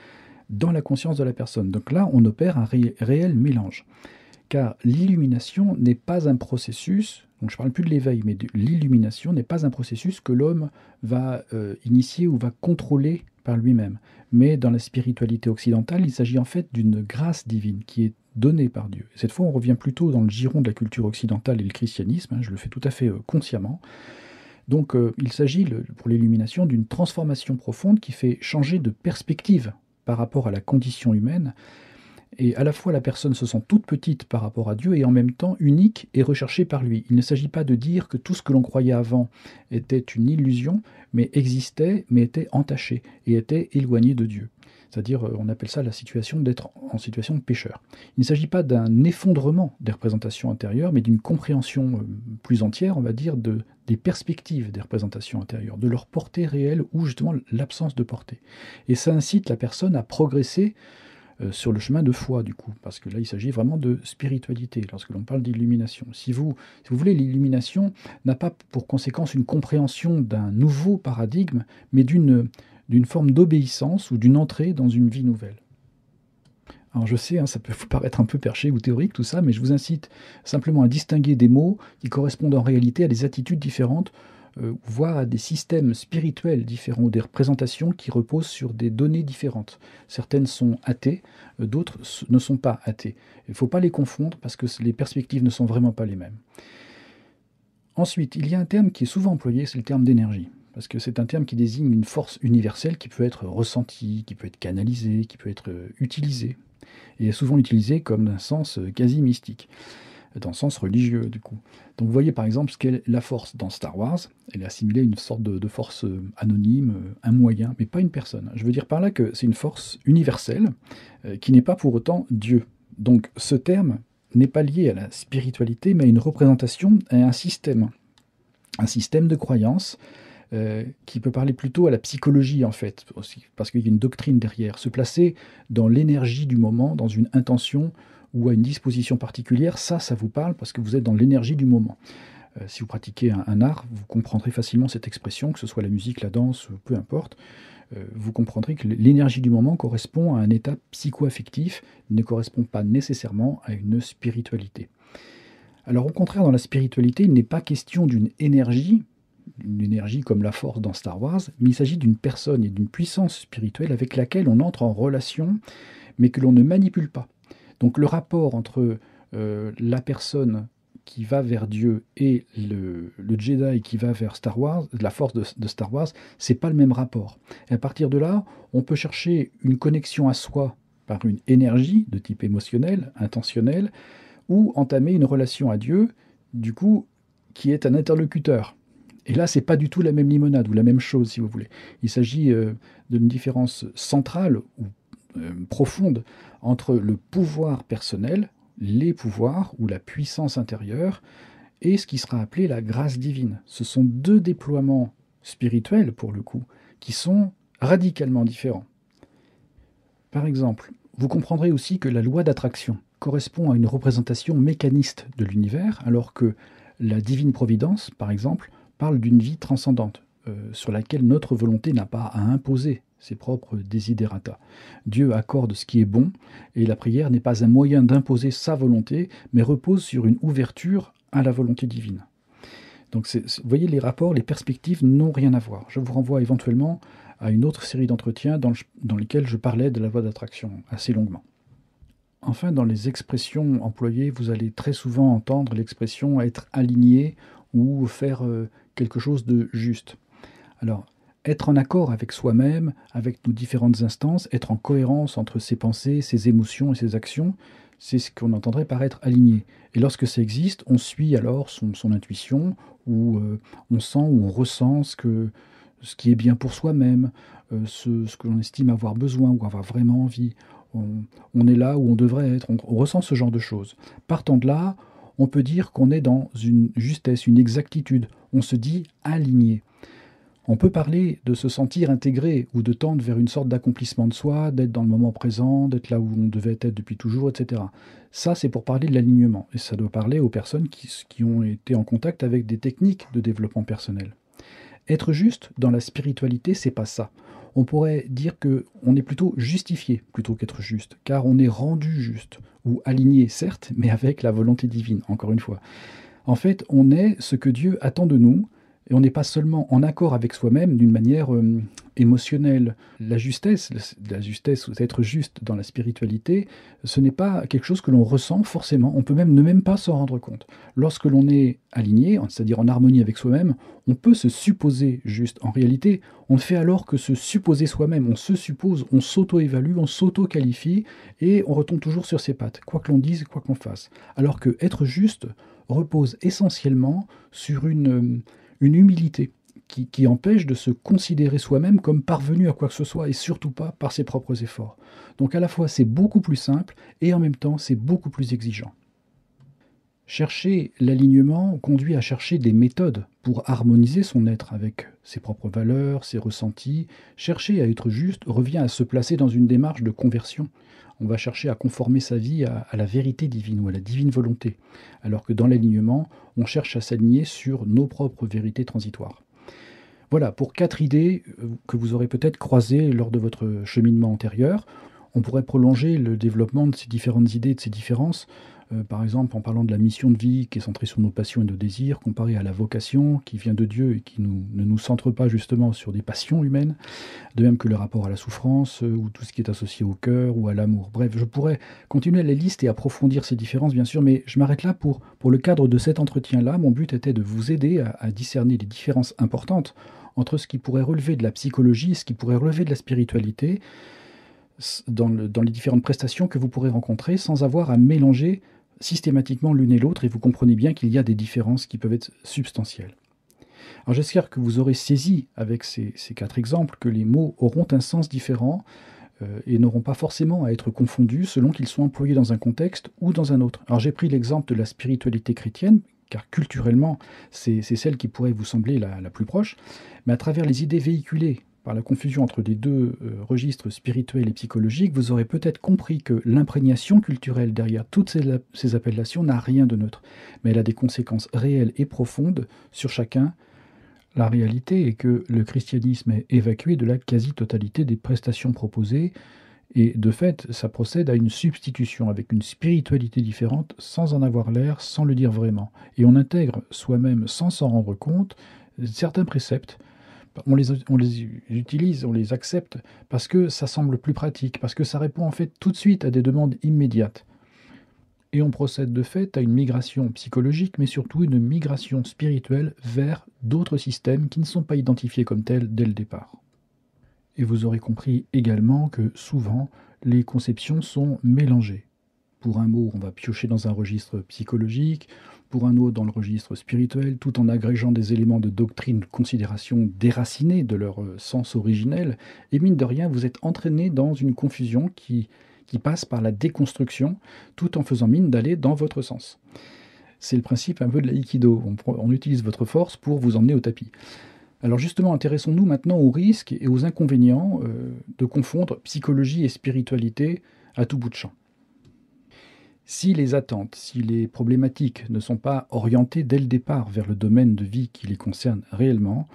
dans la conscience de la personne. Donc là, on opère un réel mélange. Car l'illumination n'est pas un processus, donc je ne parle plus de l'éveil, mais de l'illumination n'est pas un processus que l'homme va initier ou va contrôler par lui-même. Mais dans la spiritualité occidentale, il s'agit en fait d'une grâce divine qui est donnée par Dieu. Cette fois, on revient plutôt dans le giron de la culture occidentale et le christianisme, je le fais tout à fait consciemment. Donc il s'agit pour l'illumination d'une transformation profonde qui fait changer de perspective par rapport à la condition humaine. Et à la fois la personne se sent toute petite par rapport à Dieu et en même temps unique et recherchée par lui. Il ne s'agit pas de dire que tout ce que l'on croyait avant était une illusion, mais existait, mais était entaché et était éloigné de Dieu. C'est-à-dire, on appelle ça la situation d'être en situation de pécheur. Il ne s'agit pas d'un effondrement des représentations intérieures, mais d'une compréhension plus entière, on va dire, des perspectives des représentations intérieures, de leur portée réelle ou justement l'absence de portée. Et ça incite la personne à progresser sur le chemin de foi, du coup, parce que là, il s'agit vraiment de spiritualité, lorsque l'on parle d'illumination. Si vous voulez, l'illumination n'a pas pour conséquence une compréhension d'un nouveau paradigme, mais d'une forme d'obéissance ou d'une entrée dans une vie nouvelle. Alors je sais, ça peut vous paraître un peu perché ou théorique tout ça, mais je vous incite simplement à distinguer des mots qui correspondent en réalité à des attitudes différentes, voire à des systèmes spirituels différents, ou des représentations qui reposent sur des données différentes. Certaines sont athées, d'autres ne sont pas athées. Il ne faut pas les confondre parce que les perspectives ne sont vraiment pas les mêmes. Ensuite, il y a un terme qui est souvent employé, c'est le terme d'énergie. Parce que c'est un terme qui désigne une force universelle qui peut être ressentie, qui peut être canalisée, qui peut être utilisée. Et est souvent utilisée comme d'un sens quasi mystique, dans le sens religieux du coup. Donc vous voyez par exemple ce qu'est la force dans Star Wars, elle est assimilée à une sorte de force anonyme, un moyen, mais pas une personne. Je veux dire par là que c'est une force universelle qui n'est pas pour autant Dieu. Donc ce terme n'est pas lié à la spiritualité, mais à une représentation, à un système de croyance qui peut parler plutôt à la psychologie en fait, parce qu'il y a une doctrine derrière, se placer dans l'énergie du moment, dans une intention ou à une disposition particulière, ça vous parle parce que vous êtes dans l'énergie du moment. Si vous pratiquez un art, vous comprendrez facilement cette expression, que ce soit la musique, la danse, peu importe. Vous comprendrez que l'énergie du moment correspond à un état psycho-affectif, ne correspond pas nécessairement à une spiritualité. Alors au contraire, dans la spiritualité, il n'est pas question d'une énergie comme la force dans Star Wars, mais il s'agit d'une personne et d'une puissance spirituelle avec laquelle on entre en relation, mais que l'on ne manipule pas. Donc le rapport entre la personne qui va vers Dieu et le Jedi qui va vers Star Wars, la force de Star Wars, c'est pas le même rapport. Et à partir de là, on peut chercher une connexion à soi par une énergie de type émotionnel, intentionnel, ou entamer une relation à Dieu, du coup, qui est un interlocuteur. Et là, c'est pas du tout la même limonade ou la même chose, si vous voulez. Il s'agit d'une différence centrale ou profonde entre le pouvoir personnel, les pouvoirs ou la puissance intérieure, et ce qui sera appelé la grâce divine. Ce sont deux déploiements spirituels, pour le coup, qui sont radicalement différents. Par exemple, vous comprendrez aussi que la loi d'attraction correspond à une représentation mécaniste de l'univers, alors que la divine providence, par exemple, parle d'une vie transcendante, sur laquelle notre volonté n'a pas à imposer ses propres desiderata. Dieu accorde ce qui est bon, et la prière n'est pas un moyen d'imposer sa volonté, mais repose sur une ouverture à la volonté divine. Donc vous voyez, les rapports, les perspectives n'ont rien à voir. Je vous renvoie éventuellement à une autre série d'entretiens dans lesquels je parlais de la loi d'attraction assez longuement. Enfin, dans les expressions employées, vous allez très souvent entendre l'expression être aligné ou faire quelque chose de juste. Alors, être en accord avec soi-même, avec nos différentes instances, être en cohérence entre ses pensées, ses émotions et ses actions, c'est ce qu'on entendrait par être aligné. Et lorsque ça existe, on suit alors son intuition, ou on sent ou on ressent ce qui est bien pour soi-même, ce que l'on estime avoir besoin ou avoir vraiment envie. On est là où on devrait être, on ressent ce genre de choses. Partant de là, on peut dire qu'on est dans une justesse, une exactitude. On se dit aligné. On peut parler de se sentir intégré ou de tendre vers une sorte d'accomplissement de soi, d'être dans le moment présent, d'être là où on devait être depuis toujours, etc. Ça, c'est pour parler de l'alignement. Et ça doit parler aux personnes qui ont été en contact avec des techniques de développement personnel. Être juste dans la spiritualité, c'est pas ça. On pourrait dire qu'on est plutôt justifié plutôt qu'être juste, car on est rendu juste, ou aligné certes, mais avec la volonté divine, encore une fois. En fait, on est ce que Dieu attend de nous, et on n'est pas seulement en accord avec soi-même d'une manière émotionnelle. La justesse, être juste dans la spiritualité, ce n'est pas quelque chose que l'on ressent forcément. On peut ne même pas s'en rendre compte. Lorsque l'on est aligné, c'est-à-dire en harmonie avec soi-même, on peut se supposer juste. En réalité, on ne fait alors que se supposer soi-même. On se suppose, on s'auto-évalue, on s'auto-qualifie et on retombe toujours sur ses pattes, quoi que l'on dise, quoi qu'on fasse. Alors que être juste repose essentiellement sur une humilité qui empêche de se considérer soi-même comme parvenu à quoi que ce soit et surtout pas par ses propres efforts. Donc à la fois c'est beaucoup plus simple et en même temps c'est beaucoup plus exigeant. Chercher l'alignement conduit à chercher des méthodes pour harmoniser son être avec ses propres valeurs, ses ressentis. Chercher à être juste revient à se placer dans une démarche de conversion. On va chercher à conformer sa vie à la vérité divine ou à la divine volonté, alors que dans l'alignement, on cherche à s'aligner sur nos propres vérités transitoires. Voilà, pour 4 idées que vous aurez peut-être croisées lors de votre cheminement antérieur. On pourrait prolonger le développement de ces différentes idées, de ces différences, par exemple en parlant de la mission de vie qui est centrée sur nos passions et nos désirs, comparée à la vocation qui vient de Dieu et qui ne nous centre pas justement sur des passions humaines, de même que le rapport à la souffrance ou tout ce qui est associé au cœur ou à l'amour. Bref, je pourrais continuer la liste et approfondir ces différences bien sûr, mais je m'arrête là pour le cadre de cet entretien-là. Mon but était de vous aider à discerner les différences importantes entre ce qui pourrait relever de la psychologie et ce qui pourrait relever de la spiritualité dans les différentes prestations que vous pourrez rencontrer sans avoir à mélanger systématiquement l'une et l'autre, et vous comprenez bien qu'il y a des différences qui peuvent être substantielles. Alors j'espère que vous aurez saisi avec ces 4 exemples que les mots auront un sens différent et n'auront pas forcément à être confondus selon qu'ils sont employés dans un contexte ou dans un autre. Alors j'ai pris l'exemple de la spiritualité chrétienne, car culturellement c'est celle qui pourrait vous sembler la plus proche, mais à travers les idées véhiculées par la confusion entre les deux registres spirituels et psychologiques, vous aurez peut-être compris que l'imprégnation culturelle derrière toutes ces appellations n'a rien de neutre, mais elle a des conséquences réelles et profondes sur chacun. La réalité est que le christianisme est évacué de la quasi-totalité des prestations proposées, et de fait, ça procède à une substitution avec une spiritualité différente sans en avoir l'air, sans le dire vraiment. Et on intègre soi-même, sans s'en rendre compte, certains préceptes. On les utilise, on les accepte parce que ça semble plus pratique, parce que ça répond en fait tout de suite à des demandes immédiates. Et on procède de fait à une migration psychologique, mais surtout une migration spirituelle vers d'autres systèmes qui ne sont pas identifiés comme tels dès le départ. Et vous aurez compris également que souvent, les conceptions sont mélangées. Pour un mot, on va piocher dans un registre psychologique, pour un autre dans le registre spirituel, tout en agrégeant des éléments de doctrine, de considération déracinés de leur sens originel. Et mine de rien, vous êtes entraîné dans une confusion qui passe par la déconstruction, tout en faisant mine d'aller dans votre sens. C'est le principe un peu de l'aïkido. On utilise votre force pour vous emmener au tapis. Alors justement, intéressons-nous maintenant aux risques et aux inconvénients de confondre psychologie et spiritualité à tout bout de champ. Si les attentes, si les problématiques ne sont pas orientées dès le départ vers le domaine de vie qui les concerne réellement,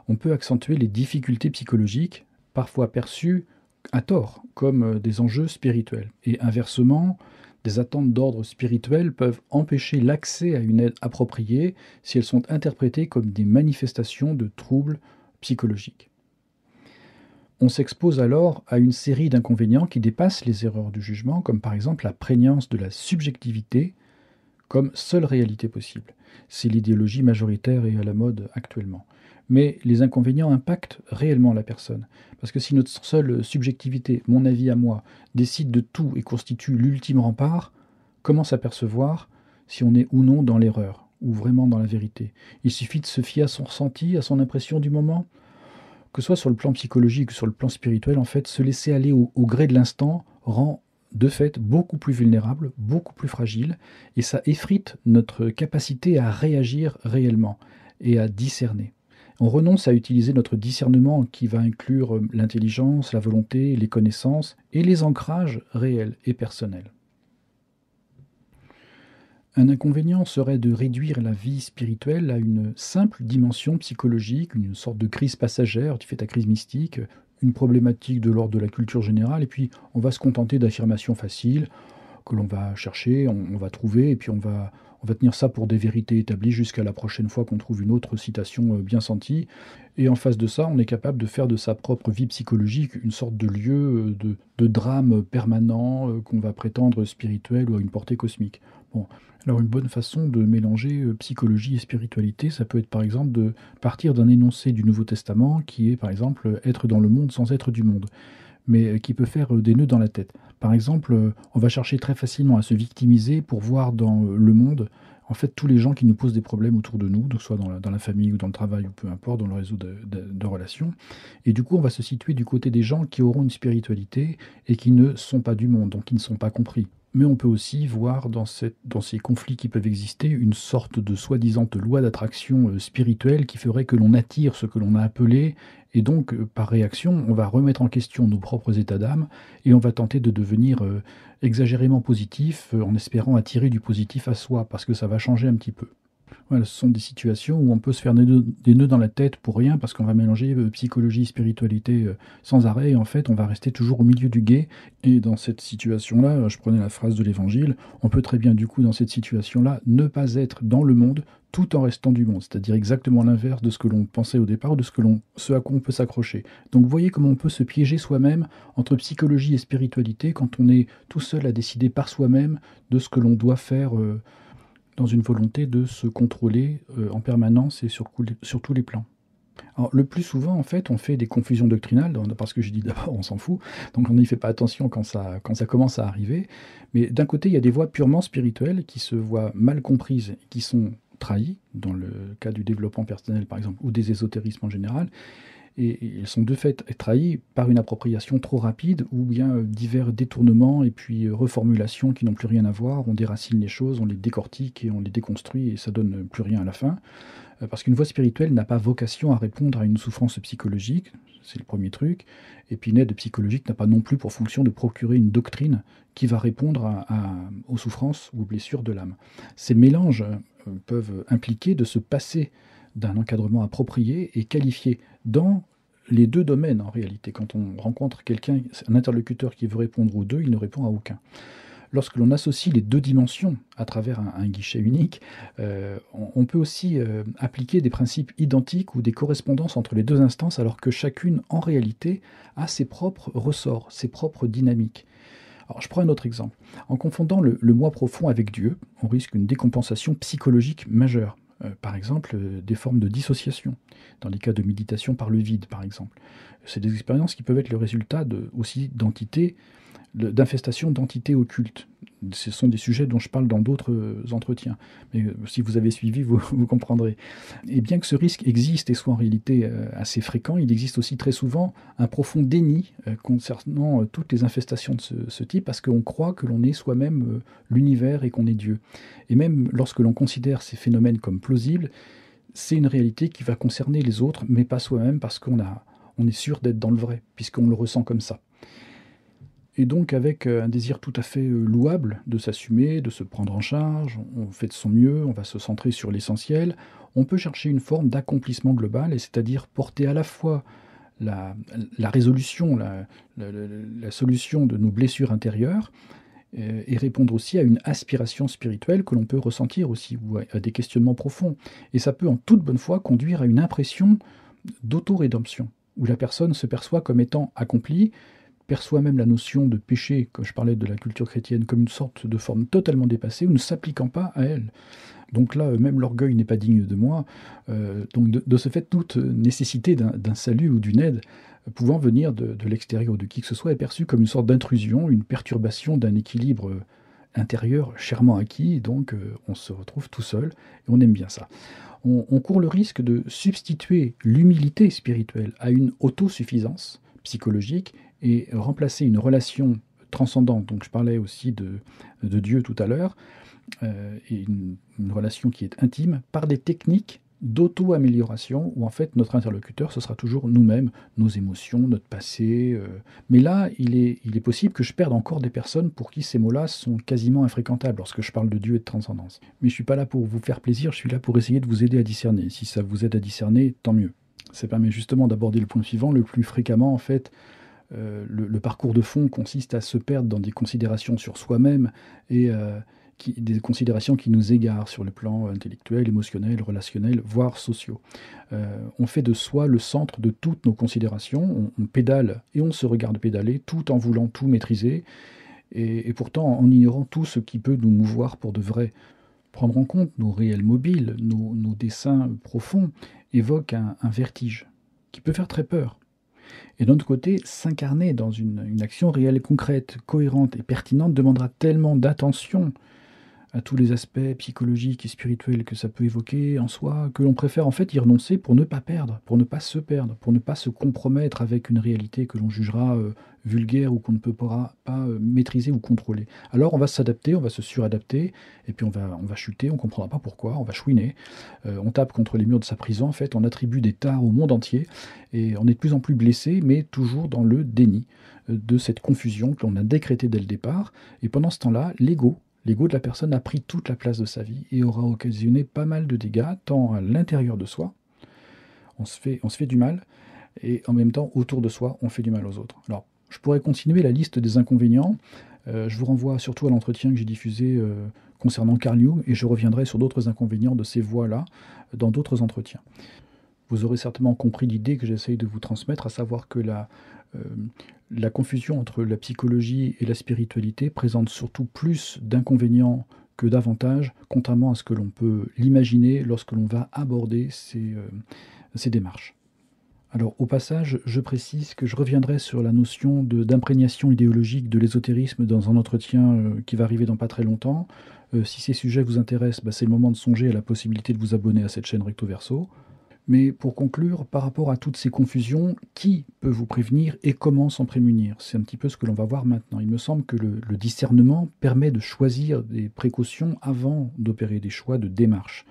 on peut accentuer les difficultés psychologiques, parfois perçues à tort, comme des enjeux spirituels. Et inversement, des attentes d'ordre spirituel peuvent empêcher l'accès à une aide appropriée si elles sont interprétées comme des manifestations de troubles psychologiques. On s'expose alors à une série d'inconvénients qui dépassent les erreurs du jugement, comme par exemple la prégnance de la subjectivité comme seule réalité possible. C'est l'idéologie majoritaire et à la mode actuellement. Mais les inconvénients impactent réellement la personne. Parce que si notre seule subjectivité, mon avis à moi, décide de tout et constitue l'ultime rempart, comment s'apercevoir si on est ou non dans l'erreur, ou vraiment dans la vérité? Il suffit de se fier à son ressenti, à son impression du moment. Que ce soit sur le plan psychologique ou sur le plan spirituel, en fait, se laisser aller au gré de l'instant rend de fait beaucoup plus vulnérable, beaucoup plus fragile, et ça effrite notre capacité à réagir réellement et à discerner. On renonce à utiliser notre discernement qui va inclure l'intelligence, la volonté, les connaissances et les ancrages réels et personnels. Un inconvénient serait de réduire la vie spirituelle à une simple dimension psychologique, une sorte de crise passagère, tu fais ta crise mystique, une problématique de l'ordre de la culture générale, et puis on va se contenter d'affirmations faciles que l'on va chercher, on va trouver, et puis on va tenir ça pour des vérités établies jusqu'à la prochaine fois qu'on trouve une autre citation bien sentie. Et en face de ça, on est capable de faire de sa propre vie psychologique une sorte de lieu de drame permanent qu'on va prétendre spirituel ou à une portée cosmique. Bon. Alors une bonne façon de mélanger psychologie et spiritualité, ça peut être par exemple de partir d'un énoncé du Nouveau Testament qui est par exemple être dans le monde sans être du monde, mais qui peut faire des nœuds dans la tête. Par exemple, on va chercher très facilement à se victimiser pour voir dans le monde en fait tous les gens qui nous posent des problèmes autour de nous, donc soit dans la famille ou dans le travail ou peu importe, dans le réseau de relations. Et du coup, on va se situer du côté des gens qui auront une spiritualité et qui ne sont pas du monde, donc qui ne sont pas compris. Mais on peut aussi voir dans ces conflits qui peuvent exister une sorte de soi-disant loi d'attraction spirituelle qui ferait que l'on attire ce que l'on a appelé, et donc par réaction, on va remettre en question nos propres états d'âme et on va tenter de devenir exagérément positif en espérant attirer du positif à soi, parce que ça va changer un petit peu. Voilà, ce sont des situations où on peut se faire des nœuds dans la tête pour rien parce qu'on va mélanger psychologie, spiritualité sans arrêt et en fait on va rester toujours au milieu du gué. Et dans cette situation-là, je prenais la phrase de l'évangile, on peut très bien du coup dans cette situation-là ne pas être dans le monde tout en restant du monde, c'est-à-dire exactement l'inverse de ce que l'on pensait au départ ou de ce à quoi on peut s'accrocher. Donc vous voyez comment on peut se piéger soi-même entre psychologie et spiritualité quand on est tout seul à décider par soi-même de ce que l'on doit faire dans une volonté de se contrôler en permanence et sur tous les plans. Alors, le plus souvent, en fait, on fait des confusions doctrinales, parce que j'ai dit d'abord, on s'en fout, donc on n'y fait pas attention quand ça commence à arriver. Mais d'un côté, il y a des voies purement spirituelles qui se voient mal comprises, qui sont trahies, dans le cas du développement personnel, par exemple, ou des ésotérismes en général, et elles sont de fait trahies par une appropriation trop rapide ou bien divers détournements et puis reformulations qui n'ont plus rien à voir. On déracine les choses, on les décortique et on les déconstruit et ça donne plus rien à la fin. Parce qu'une voie spirituelle n'a pas vocation à répondre à une souffrance psychologique, c'est le premier truc. Et puis une aide psychologique n'a pas non plus pour fonction de procurer une doctrine qui va répondre aux souffrances ou aux blessures de l'âme. Ces mélanges peuvent impliquer de se passer d'un encadrement approprié et qualifié dans les deux domaines en réalité. Quand on rencontre quelqu'un, un interlocuteur qui veut répondre aux deux, il ne répond à aucun. Lorsque l'on associe les deux dimensions à travers un guichet unique, on peut aussi appliquer des principes identiques ou des correspondances entre les deux instances, alors que chacune, en réalité, a ses propres ressorts, ses propres dynamiques. Alors, je prends un autre exemple. En confondant le moi profond avec Dieu, on risque une décompensation psychologique majeure. Par exemple, des formes de dissociation, dans les cas de méditation par le vide, par exemple. C'est des expériences qui peuvent être le résultat aussi d'entités, d'infestations d'entités occultes. Ce sont des sujets dont je parle dans d'autres entretiens. Mais si vous avez suivi, vous comprendrez. Et bien que ce risque existe et soit en réalité assez fréquent, il existe aussi très souvent un profond déni concernant toutes les infestations de ce type, parce qu'on croit que l'on est soi-même l'univers et qu'on est Dieu. Et même lorsque l'on considère ces phénomènes comme plausibles, c'est une réalité qui va concerner les autres, mais pas soi-même, parce qu'on est sûr d'être dans le vrai, puisqu'on le ressent comme ça. Et donc avec un désir tout à fait louable de s'assumer, de se prendre en charge, on fait de son mieux, on va se centrer sur l'essentiel, on peut chercher une forme d'accomplissement global, et c'est-à-dire porter à la fois la résolution, la solution de nos blessures intérieures, et répondre aussi à une aspiration spirituelle que l'on peut ressentir aussi, ou à des questionnements profonds. Et ça peut en toute bonne foi conduire à une impression d'auto-rédemption, où la personne se perçoit comme étant accomplie, perçoit même la notion de péché, quand je parlais de la culture chrétienne, comme une sorte de forme totalement dépassée ou ne s'appliquant pas à elle. Donc là, même l'orgueil n'est pas digne de moi. Donc de ce fait, toute nécessité d'un salut ou d'une aide pouvant venir de l'extérieur ou de qui que ce soit est perçue comme une sorte d'intrusion, une perturbation d'un équilibre intérieur chèrement acquis, et donc on se retrouve tout seul, et on aime bien ça. On court le risque de substituer l'humilité spirituelle à une autosuffisance psychologique et remplacer une relation transcendante, donc je parlais aussi de Dieu tout à l'heure, et une relation qui est intime, par des techniques d'auto-amélioration, où en fait notre interlocuteur, ce sera toujours nous-mêmes, nos émotions, notre passé. Mais là, il est possible que je perde encore des personnes pour qui ces mots-là sont quasiment infréquentables lorsque je parle de Dieu et de transcendance. Mais je ne suis pas là pour vous faire plaisir, je suis là pour essayer de vous aider à discerner. Si ça vous aide à discerner, tant mieux. Ça permet justement d'aborder le point suivant. Le plus fréquemment, en fait, le parcours de fond consiste à se perdre dans des considérations sur soi-même et des considérations qui nous égarent sur le plan intellectuel, émotionnel, relationnel, voire sociaux. On fait de soi le centre de toutes nos considérations, on pédale et on se regarde pédaler tout en voulant tout maîtriser et pourtant en ignorant tout ce qui peut nous mouvoir pour de vrai. Prendre en compte nos réels mobiles, nos desseins profonds évoque un vertige qui peut faire très peur. Et d'un autre côté, s'incarner dans une action réelle, concrète, cohérente et pertinente demandera tellement d'attention à tous les aspects psychologiques et spirituels que ça peut évoquer en soi, que l'on préfère en fait y renoncer pour ne pas perdre, pour ne pas se perdre, pour ne pas se compromettre avec une réalité que l'on jugera vulgaire ou qu'on ne peut pas maîtriser ou contrôler. Alors on va s'adapter, on va se suradapter, et puis on va chuter, on ne comprendra pas pourquoi, on va chouiner, on tape contre les murs de sa prison, en fait, on attribue des tares au monde entier, et on est de plus en plus blessé, mais toujours dans le déni de cette confusion que l'on a décrétée dès le départ, et pendant ce temps-là, l'ego de la personne a pris toute la place de sa vie et aura occasionné pas mal de dégâts, tant à l'intérieur de soi, on se fait du mal, et en même temps, autour de soi, on fait du mal aux autres. Alors, je pourrais continuer la liste des inconvénients. Je vous renvoie surtout à l'entretien que j'ai diffusé concernant Carl Jung, et je reviendrai sur d'autres inconvénients de ces voies-là dans d'autres entretiens. Vous aurez certainement compris l'idée que j'essaye de vous transmettre, à savoir que la confusion entre la psychologie et la spiritualité présente surtout plus d'inconvénients que d'avantages, contrairement à ce que l'on peut l'imaginer lorsque l'on va aborder ces démarches. Alors au passage, je précise que je reviendrai sur la notion d'imprégnation idéologique de l'ésotérisme dans un entretien qui va arriver dans pas très longtemps. Si ces sujets vous intéressent, c'est le moment de songer à la possibilité de vous abonner à cette chaîne Recto Verso. Mais pour conclure, par rapport à toutes ces confusions, qui peut vous prévenir et comment s'en prémunir? C'est un petit peu ce que l'on va voir maintenant. Il me semble que le discernement permet de choisir des précautions avant d'opérer des choix de démarche.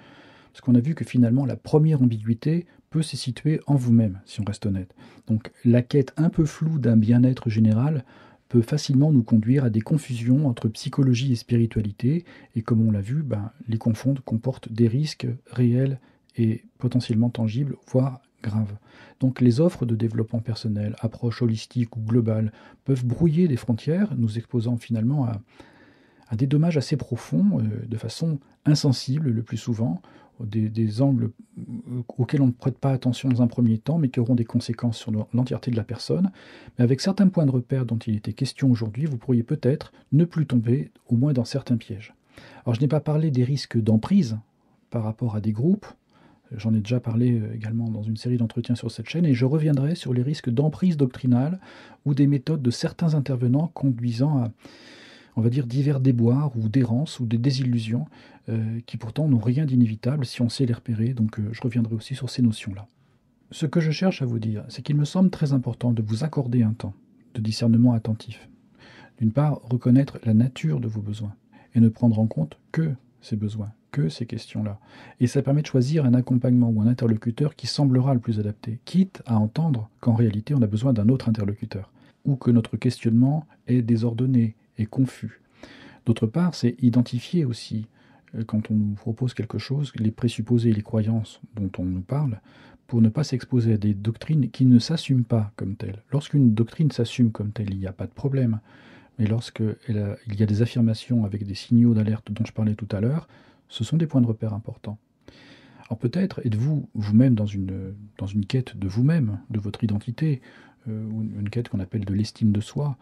Parce qu'on a vu que finalement, la première ambiguïté peut se situer en vous-même, si on reste honnête. Donc la quête un peu floue d'un bien-être général peut facilement nous conduire à des confusions entre psychologie et spiritualité, et comme on l'a vu, les confondre comportent des risques réels et potentiellement tangibles, voire graves. Donc les offres de développement personnel, approche holistique ou globale, peuvent brouiller des frontières, nous exposant finalement à des dommages assez profonds, de façon insensible le plus souvent, des angles auxquels on ne prête pas attention dans un premier temps, mais qui auront des conséquences sur l'entièreté de la personne. Mais avec certains points de repère dont il était question aujourd'hui, vous pourriez peut-être ne plus tomber, au moins dans certains pièges. Alors je n'ai pas parlé des risques d'emprise par rapport à des groupes, j'en ai déjà parlé également dans une série d'entretiens sur cette chaîne, et je reviendrai sur les risques d'emprise doctrinale ou des méthodes de certains intervenants conduisant à, on va dire, divers déboires ou d'errances ou des désillusions qui pourtant n'ont rien d'inévitable si on sait les repérer. Donc je reviendrai aussi sur ces notions-là. Ce que je cherche à vous dire, c'est qu'il me semble très important de vous accorder un temps de discernement attentif. D'une part, reconnaître la nature de vos besoins et ne prendre en compte que ces besoins, que ces questions-là. Et ça permet de choisir un accompagnement ou un interlocuteur qui semblera le plus adapté, quitte à entendre qu'en réalité on a besoin d'un autre interlocuteur, ou que notre questionnement est désordonné et confus. D'autre part, c'est identifier aussi, quand on nous propose quelque chose, les présupposés et les croyances dont on nous parle, pour ne pas s'exposer à des doctrines qui ne s'assument pas comme telles. Lorsqu'une doctrine s'assume comme telle, il n'y a pas de problème. Mais lorsqu'il y a des affirmations avec des signaux d'alerte dont je parlais tout à l'heure, ce sont des points de repère importants. Alors peut-être êtes-vous vous-même dans une quête de vous-même, de votre identité, ou une quête qu'on appelle de l'estime de soi,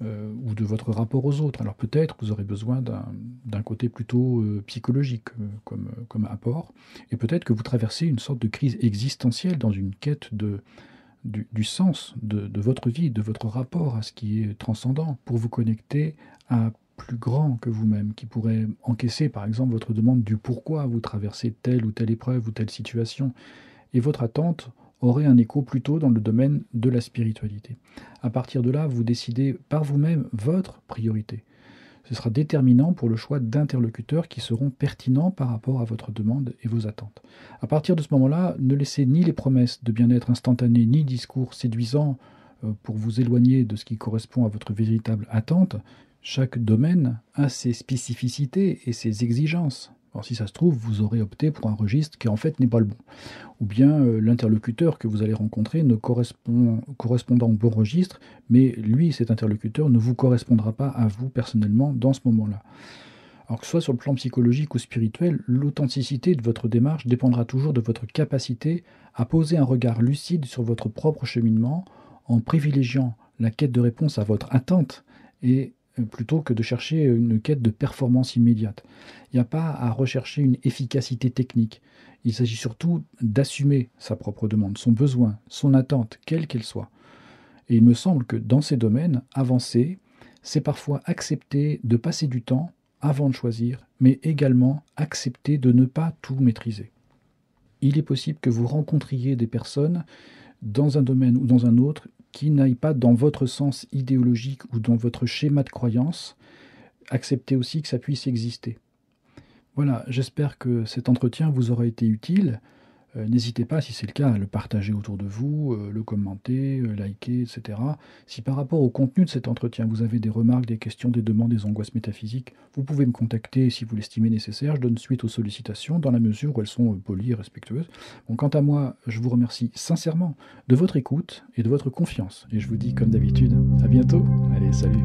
ou de votre rapport aux autres. Alors peut-être vous aurez besoin d'un côté plutôt psychologique comme apport, et peut-être que vous traversez une sorte de crise existentielle dans une quête du sens de votre vie, de votre rapport à ce qui est transcendant, pour vous connecter à plus grand que vous-même, qui pourrait encaisser par exemple votre demande du pourquoi vous traversez telle ou telle épreuve ou telle situation. Et votre attente aurait un écho plutôt dans le domaine de la spiritualité. À partir de là, vous décidez par vous-même votre priorité. Ce sera déterminant pour le choix d'interlocuteurs qui seront pertinents par rapport à votre demande et vos attentes. À partir de ce moment-là, ne laissez ni les promesses de bien-être instantané, ni discours séduisants pour vous éloigner de ce qui correspond à votre véritable attente. Chaque domaine a ses spécificités et ses exigences. Alors si ça se trouve, vous aurez opté pour un registre qui en fait n'est pas le bon. Ou bien l'interlocuteur que vous allez rencontrer ne correspondant au bon registre, mais lui, cet interlocuteur, ne vous correspondra pas à vous personnellement dans ce moment-là. Alors que ce soit sur le plan psychologique ou spirituel, l'authenticité de votre démarche dépendra toujours de votre capacité à poser un regard lucide sur votre propre cheminement en privilégiant la quête de réponse à votre attente et plutôt que de chercher une quête de performance immédiate. Il n'y a pas à rechercher une efficacité technique. Il s'agit surtout d'assumer sa propre demande, son besoin, son attente, quelle qu'elle soit. Et il me semble que dans ces domaines, avancer, c'est parfois accepter de passer du temps avant de choisir, mais également accepter de ne pas tout maîtriser. Il est possible que vous rencontriez des personnes dans un domaine ou dans un autre qui n'aillent pas dans votre sens idéologique ou dans votre schéma de croyance. Acceptez aussi que ça puisse exister. Voilà, j'espère que cet entretien vous aura été utile. N'hésitez pas, si c'est le cas, à le partager autour de vous, le commenter, liker, etc. Si par rapport au contenu de cet entretien, vous avez des remarques, des questions, des demandes, des angoisses métaphysiques, vous pouvez me contacter si vous l'estimez nécessaire. Je donne suite aux sollicitations dans la mesure où elles sont polies et respectueuses. Bon, quant à moi, je vous remercie sincèrement de votre écoute et de votre confiance. Et je vous dis, comme d'habitude, à bientôt. Allez, salut!